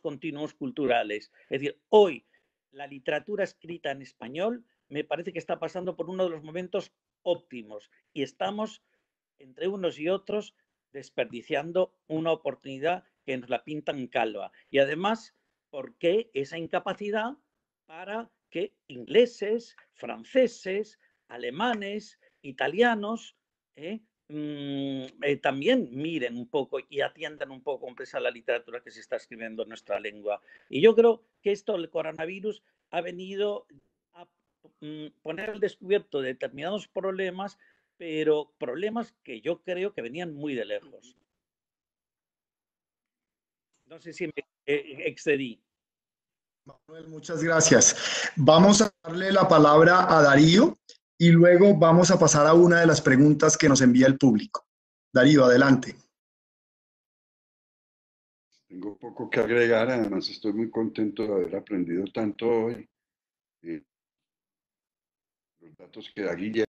continuos culturales. Es decir, hoy la literatura escrita en español me parece que está pasando por uno de los momentos óptimos y estamos entre unos y otros desperdiciando una oportunidad que nos la pintan calva. Y además, ¿por qué esa incapacidad para que ingleses, franceses, alemanes, italianos también miren un poco y atiendan un poco a la literatura que se está escribiendo en nuestra lengua? Y yo creo que esto, el coronavirus, ha venido a poner al descubierto determinados problemas, pero problemas que yo creo que venían muy de lejos. No sé si me excedí. Manuel, muchas gracias. Vamos a darle la palabra a Darío y luego vamos a pasar a una de las preguntas que nos envía el público. Darío, adelante. Tengo poco que agregar, además estoy muy contento de haber aprendido tanto hoy. Los datos que da Guillermo,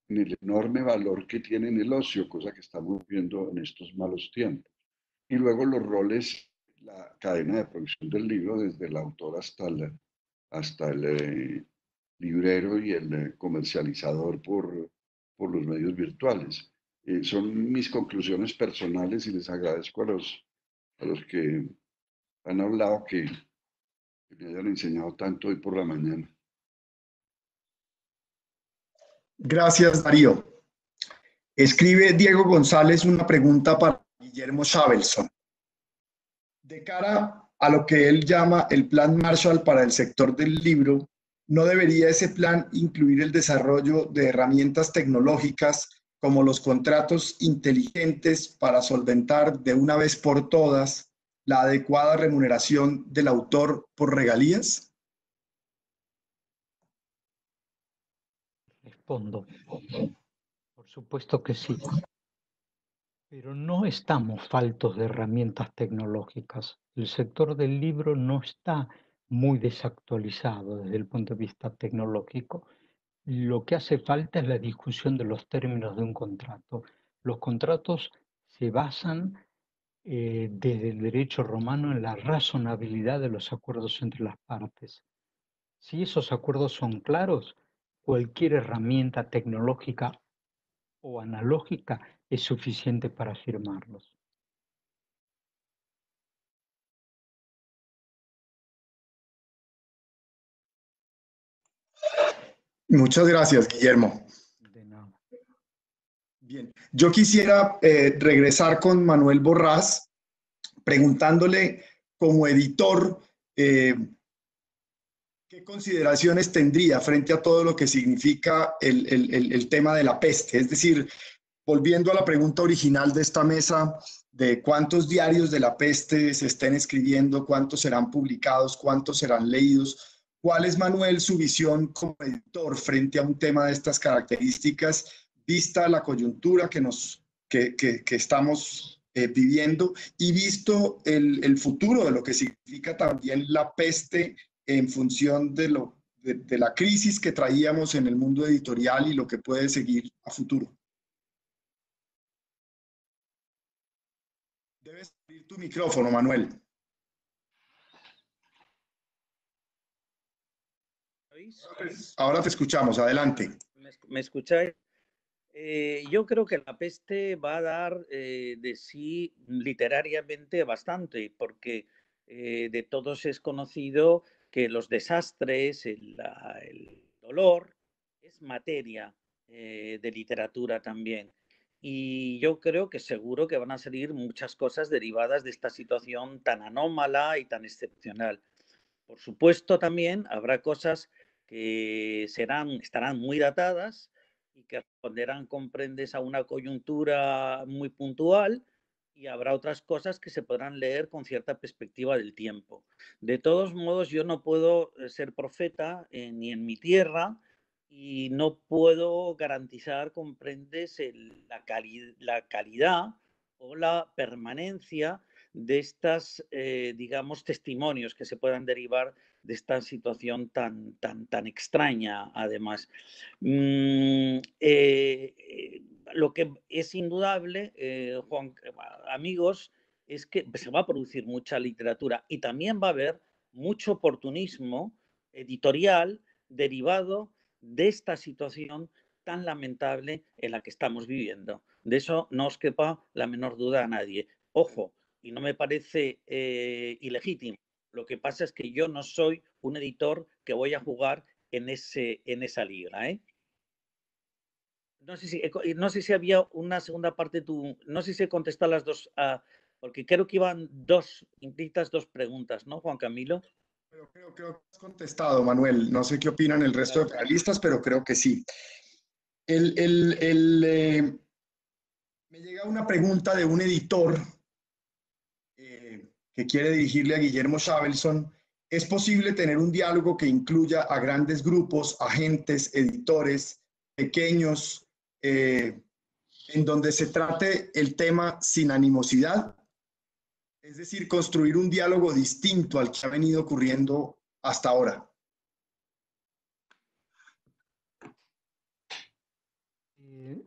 en el enorme valor que tiene en el ocio, cosa que estamos viendo en estos malos tiempos. Y luego los roles, la cadena de producción del libro, desde el autor hasta el librero y el comercializador por los medios virtuales. Son mis conclusiones personales y les agradezco a los que han hablado que me hayan enseñado tanto hoy por la mañana. Gracias, Darío. Escribe Diego González una pregunta para Guillermo Sabelson. De cara a lo que él llama el Plan Marshall para el sector del libro, ¿no debería ese plan incluir el desarrollo de herramientas tecnológicas como los contratos inteligentes para solventar de una vez por todas la adecuada remuneración del autor por regalías? Respondo. Por supuesto que sí. Pero no estamos faltos de herramientas tecnológicas. El sector del libro no está muy desactualizado desde el punto de vista tecnológico. Lo que hace falta es la discusión de los términos de un contrato. Los contratos se basan desde el derecho romano en la razonabilidad de los acuerdos entre las partes. Si esos acuerdos son claros, cualquier herramienta tecnológica o analógica es suficiente para firmarlos. Muchas gracias, Guillermo. De nada. Bien, yo quisiera regresar con Manuel Borrás, preguntándole como editor, ¿qué consideraciones tendría frente a todo lo que significa el tema de la peste? Es decir, volviendo a la pregunta original de esta mesa, de cuántos diarios de la peste se estén escribiendo, cuántos serán publicados, cuántos serán leídos. ¿Cuál es, Manuel, su visión como editor frente a un tema de estas características, vista la coyuntura que estamos viviendo y visto el futuro de lo que significa también la peste en función de la crisis que traíamos en el mundo editorial y lo que puede seguir a futuro? Debes abrir tu micrófono, Manuel. Ahora te escuchamos, adelante. ¿Me escucháis? Yo creo que la peste va a dar de sí literariamente bastante, porque de todos es conocido que los desastres, el dolor, es materia de literatura también. Y yo creo que seguro que van a salir muchas cosas derivadas de esta situación tan anómala y tan excepcional. Por supuesto, también habrá cosas que estarán muy datadas y que responderán, comprendes, a una coyuntura muy puntual, y habrá otras cosas que se podrán leer con cierta perspectiva del tiempo. De todos modos, yo no puedo ser profeta ni en mi tierra, y no puedo garantizar, comprendes, la calidad o la permanencia de estas, digamos, testimonios que se puedan derivar de esta situación tan extraña, además. Lo que es indudable, amigos, es que se va a producir mucha literatura y también va a haber mucho oportunismo editorial derivado de esta situación tan lamentable en la que estamos viviendo. De eso no os quepa la menor duda a nadie. Ojo, y no me parece ilegítimo. Lo que pasa es que yo no soy un editor que voy a jugar en esa liga, ¿eh? No sé si había una segunda parte, no sé si he contestado las dos, porque creo que iban implícitas dos preguntas, ¿no, Juan Camilo? Pero creo que has contestado, Manuel. No sé qué opinan el resto de panelistas, pero creo que sí. Me llega una pregunta de un editor que quiere dirigirle a Guillermo Sabelson. ¿Es posible tener un diálogo que incluya a grandes grupos, agentes, editores, pequeños, en donde se trate el tema sin animosidad? Es decir, construir un diálogo distinto al que ha venido ocurriendo hasta ahora.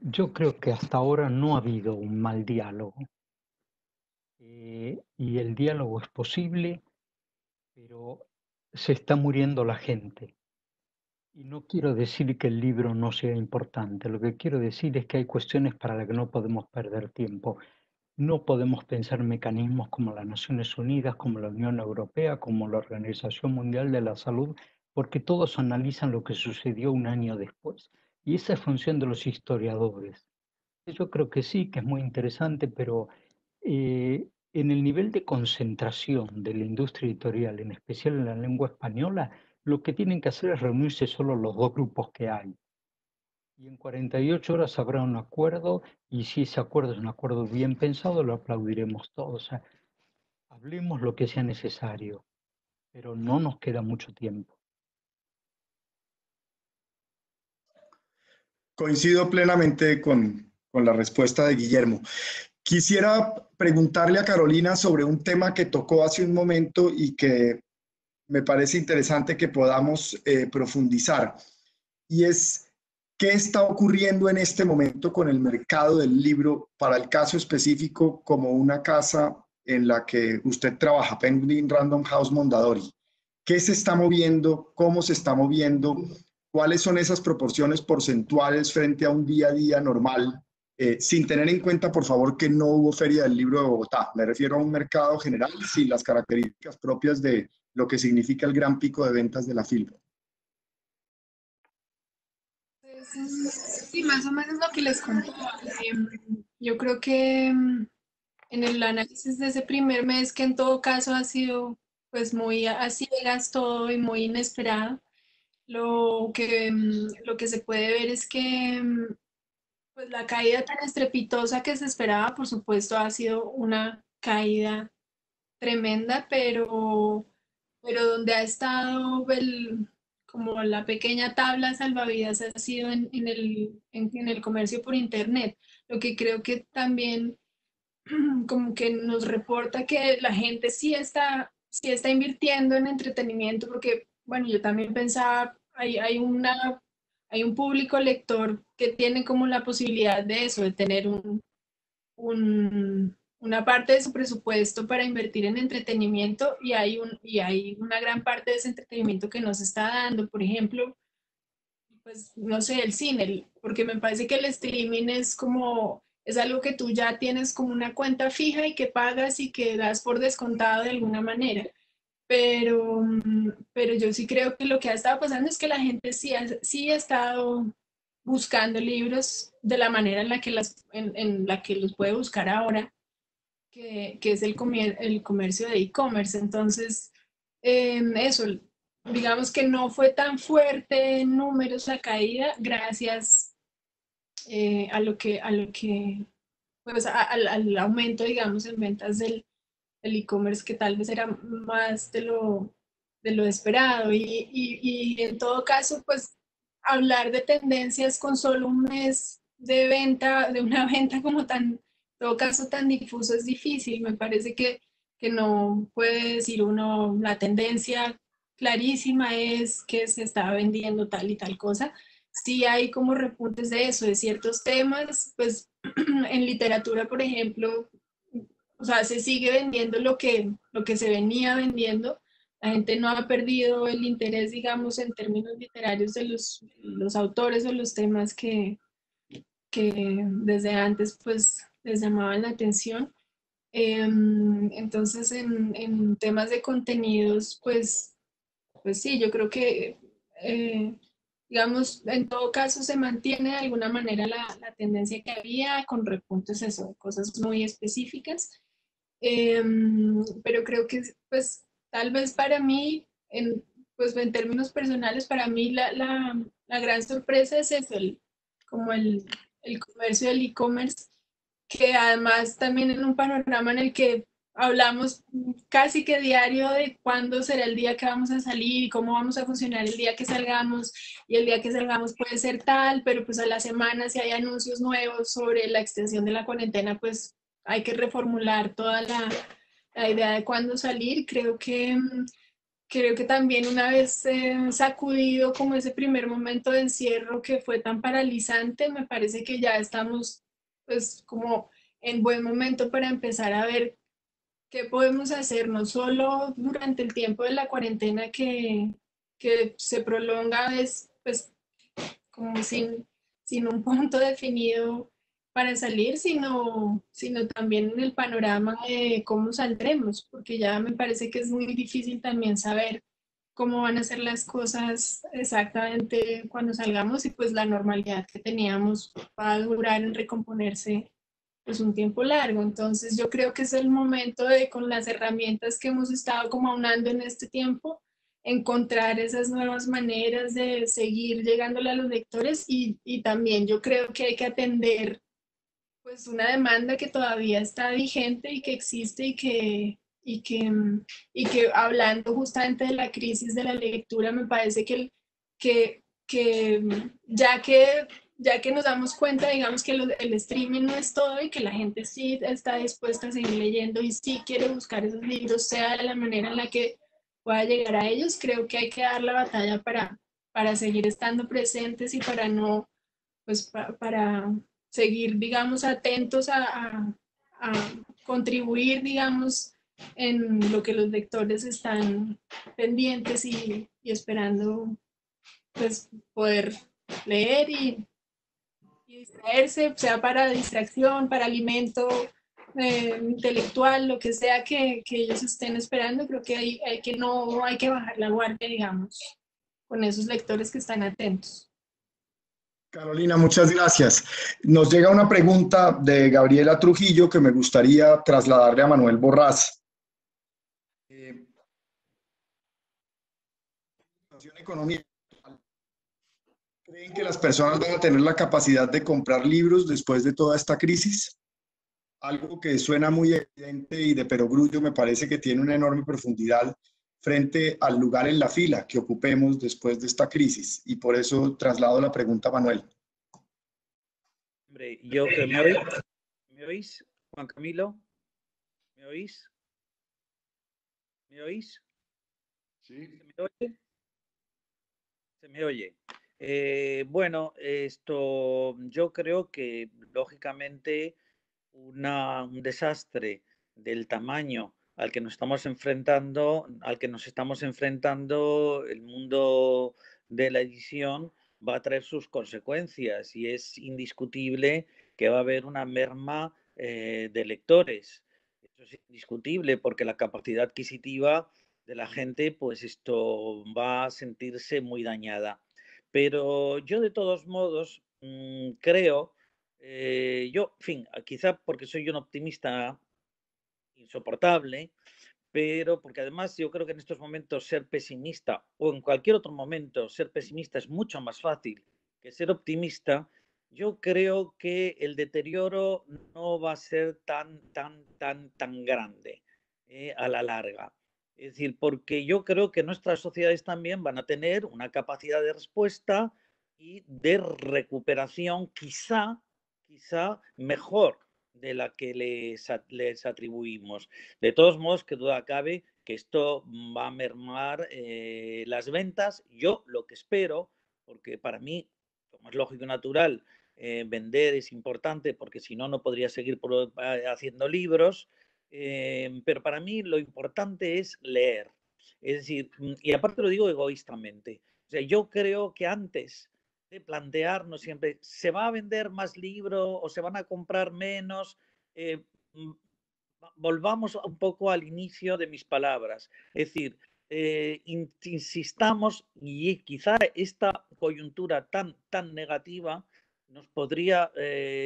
Yo creo que hasta ahora no ha habido un mal diálogo. Y el diálogo es posible, pero se está muriendo la gente. Y no quiero decir que el libro no sea importante, lo que quiero decir es que hay cuestiones para las que no podemos perder tiempo. No podemos pensar mecanismos como las Naciones Unidas, como la Unión Europea, como la Organización Mundial de la Salud, porque todos analizan lo que sucedió un año después. Y esa es función de los historiadores. Yo creo que sí, que es muy interesante, pero en el nivel de concentración de la industria editorial, en especial en la lengua española, lo que tienen que hacer es reunirse solo los dos grupos que hay. Y en 48 horas habrá un acuerdo, y si ese acuerdo es un acuerdo bien pensado, lo aplaudiremos todos. O sea, hablemos lo que sea necesario, pero no nos queda mucho tiempo. Coincido plenamente con la respuesta de Guillermo. Quisiera preguntarle a Carolina sobre un tema que tocó hace un momento y que me parece interesante que podamos profundizar, y es qué está ocurriendo en este momento con el mercado del libro para el caso específico como una casa en la que usted trabaja, Penguin Random House Mondadori. ¿Qué se está moviendo? ¿Cómo se está moviendo? ¿Cuáles son esas proporciones porcentuales frente a un día a día normal? Sin tener en cuenta, por favor, que no hubo Feria del Libro de Bogotá. Me refiero a un mercado general sin las características propias de lo que significa el gran pico de ventas de la Filbo. Sí, más o menos lo que les conté. Yo creo que en el análisis de ese primer mes, que en todo caso ha sido pues muy a ciegas todo y muy inesperado, lo que se puede ver es que pues la caída tan estrepitosa que se esperaba, por supuesto, ha sido una caída tremenda, pero donde ha estado como la pequeña tabla salvavidas ha sido en el comercio por internet, lo que creo que también como que nos reporta que la gente sí está invirtiendo en entretenimiento, porque, bueno, yo también pensaba, hay un público lector que tiene como la posibilidad de eso, de tener una parte de su presupuesto para invertir en entretenimiento, y hay una gran parte de ese entretenimiento que no se está dando. Por ejemplo, pues no sé, el cine, porque me parece que el streaming es algo que tú ya tienes como una cuenta fija y que pagas y que das por descontado de alguna manera. Pero yo sí creo que lo que ha estado pasando es que la gente sí ha estado buscando libros de la manera en la que, en la que los puede buscar ahora, que es el comercio de e-commerce. Entonces, eso, digamos que no fue tan fuerte en números la caída gracias pues al aumento, digamos, en ventas del e-commerce, que tal vez era más de lo esperado. Y en todo caso, pues hablar de tendencias con solo un mes de venta, de una venta como en todo caso tan difuso, es difícil. Me parece que no puede decir uno, la tendencia clarísima es que se está vendiendo tal y tal cosa. Sí hay como repuntes de eso, de ciertos temas, pues en literatura, por ejemplo, o sea, se sigue vendiendo lo que se venía vendiendo. La gente no ha perdido el interés, digamos, en términos literarios de los autores o los temas que desde antes pues les llamaban la atención. Entonces, en temas de contenidos, pues sí, yo creo que, digamos, en todo caso se mantiene de alguna manera la tendencia que había, con repuntes eso, cosas muy específicas. Pero creo que, pues, tal vez para mí, pues en términos personales, para mí la gran sorpresa es eso, como el comercio del e-commerce, que además también en un panorama en el que hablamos casi que diario de cuándo será el día que vamos a salir y cómo vamos a funcionar el día que salgamos, y el día que salgamos puede ser tal, pero pues a la semana si hay anuncios nuevos sobre la extensión de la cuarentena, pues hay que reformular toda la idea de cuándo salir. Creo que creo que también una vez sacudido como ese primer momento de encierro que fue tan paralizante, me parece que ya estamos pues como en buen momento para empezar a ver qué podemos hacer, no solo durante el tiempo de la cuarentena que se prolonga, pues como sin un punto definido para salir, sino también en el panorama de cómo saldremos, porque ya me parece que es muy difícil también saber cómo van a ser las cosas exactamente cuando salgamos y pues la normalidad que teníamos va a durar en recomponerse pues un tiempo largo. Entonces yo creo que es el momento de, con las herramientas que hemos estado como aunando en este tiempo, encontrar esas nuevas maneras de seguir llegándole a los lectores y también yo creo que hay que atender pues una demanda que todavía está vigente y que existe y que hablando justamente de la crisis de la lectura, me parece que ya que nos damos cuenta, digamos que el streaming no es todo y que la gente sí está dispuesta a seguir leyendo y sí quiere buscar esos libros, sea de la manera en la que pueda llegar a ellos, creo que hay que dar la batalla para seguir estando presentes y para no, pues para seguir, digamos, atentos a contribuir, digamos, en lo que los lectores están pendientes y esperando, pues, poder leer y distraerse, sea para distracción, para alimento intelectual, lo que sea que ellos estén esperando. Creo que no hay que bajar la guardia, digamos, con esos lectores que están atentos. Carolina, muchas gracias. Nos llega una pregunta de Gabriela Trujillo que me gustaría trasladarle a Manuel Borrás. Situación económica. ¿Creen que las personas van a tener la capacidad de comprar libros después de toda esta crisis? Algo que suena muy evidente y de perogrullo me parece que tiene una enorme profundidad frente al lugar en la fila que ocupemos después de esta crisis. Y por eso traslado la pregunta a Manuel. Hombre, yo que me oís, ¿me oís, Juan Camilo? ¿Me oís? ¿Me oís? Sí, ¿Se me oye? Se me oye. Bueno, esto yo creo que lógicamente un desastre del tamaño al que nos estamos enfrentando, el mundo de la edición va a traer sus consecuencias y es indiscutible que va a haber una merma de lectores. Eso es indiscutible porque la capacidad adquisitiva de la gente, pues esto va a sentirse muy dañada. Pero yo de todos modos creo yo, en fin, quizá porque soy un optimista insoportable, pero porque además yo creo que en estos momentos ser pesimista o en cualquier otro momento ser pesimista es mucho más fácil que ser optimista. Yo creo que el deterioro no va a ser tan grande a la larga. Es decir, porque yo creo que nuestras sociedades también van a tener una capacidad de respuesta y de recuperación quizá mejor de la que les atribuimos. De todos modos, que duda cabe que esto va a mermar las ventas. Yo lo que espero, porque para mí, como es lógico y natural, vender es importante porque si no, no podría seguir haciendo libros. Pero para mí lo importante es leer. Es decir, y aparte lo digo egoístamente. O sea, yo creo que antes de plantearnos siempre, ¿se va a vender más libro o se van a comprar menos? Eh, Volvamos un poco al inicio de mis palabras. Es decir, insistamos y quizá esta coyuntura tan negativa nos podría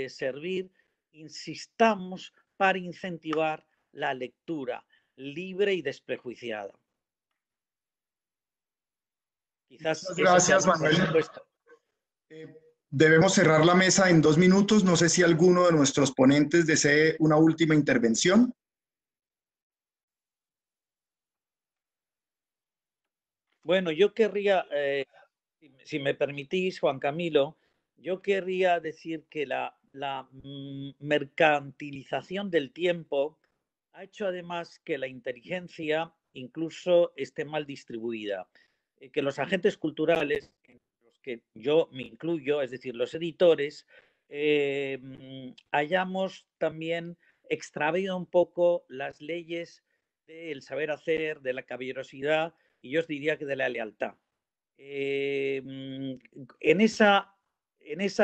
servir, insistamos para incentivar la lectura libre y desprejuiciada. Quizás Muchas esa sea gracias, la Manuel. respuesta. Debemos cerrar la mesa en 2 minutos. No sé si alguno de nuestros ponentes desee una última intervención. Bueno, yo querría, si me permitís, Juan Camilo, yo querría decir que la mercantilización del tiempo ha hecho además que la inteligencia incluso esté mal distribuida. Que los agentes culturales, en los que yo me incluyo, es decir, los editores, hayamos también extraído un poco las leyes del saber hacer, de la caballerosidad y yo os diría que de la lealtad. En esa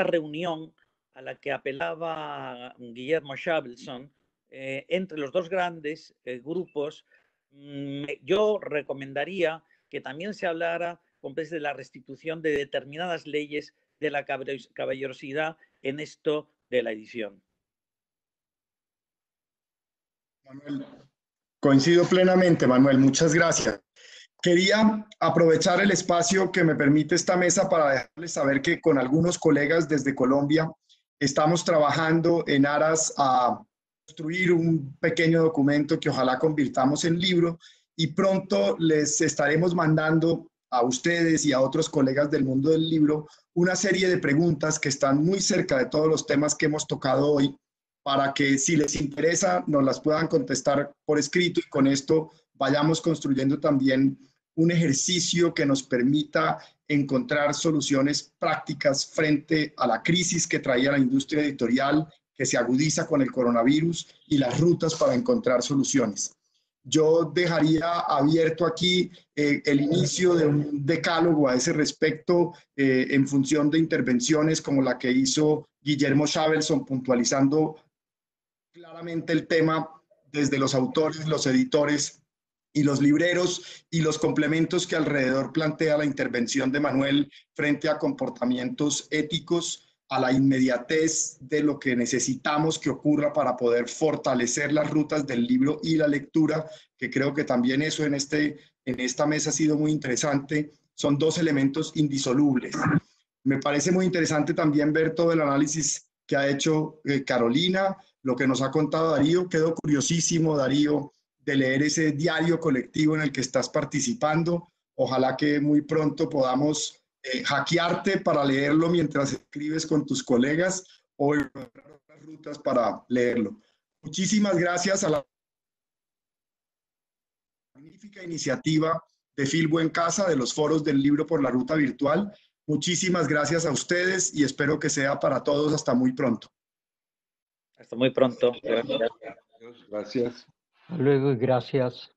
reunión a la que apelaba Guillermo Chabelson, entre los dos grandes grupos, yo recomendaría que también se hablara de la restitución de determinadas leyes de la caballerosidad en esto de la edición. Manuel, coincido plenamente, Manuel, muchas gracias. Quería aprovechar el espacio que me permite esta mesa para dejarles saber que con algunos colegas desde Colombia estamos trabajando en aras a construir un pequeño documento que ojalá convirtamos en libro y pronto les estaremos mandando a ustedes y a otros colegas del mundo del libro una serie de preguntas que están muy cerca de todos los temas que hemos tocado hoy para que si les interesa nos las puedan contestar por escrito y con esto vayamos construyendo también un ejercicio que nos permita encontrar soluciones prácticas frente a la crisis que traía la industria editorial, que se agudiza con el coronavirus y las rutas para encontrar soluciones. Yo dejaría abierto aquí el inicio de un decálogo a ese respecto en función de intervenciones como la que hizo Guillermo Chabelson, puntualizando claramente el tema desde los autores, los editores y los libreros y los complementos que alrededor plantea la intervención de Manuel frente a comportamientos éticos, a la inmediatez de lo que necesitamos que ocurra para poder fortalecer las rutas del libro y la lectura, que creo que también eso en esta mesa ha sido muy interesante. Son dos elementos indisolubles. Me parece muy interesante también ver todo el análisis que ha hecho Carolina, lo que nos ha contado Darío. Quedo curiosísimo, Darío, de leer ese diario colectivo en el que estás participando. Ojalá que muy pronto podamos hackearte para leerlo mientras escribes con tus colegas o encontrar otras rutas para leerlo. Muchísimas gracias a la magnífica iniciativa de Phil Buencasa de los foros del libro por la ruta virtual. Muchísimas gracias a ustedes y espero que sea para todos hasta muy pronto. Hasta muy pronto. Gracias. Hasta luego y gracias.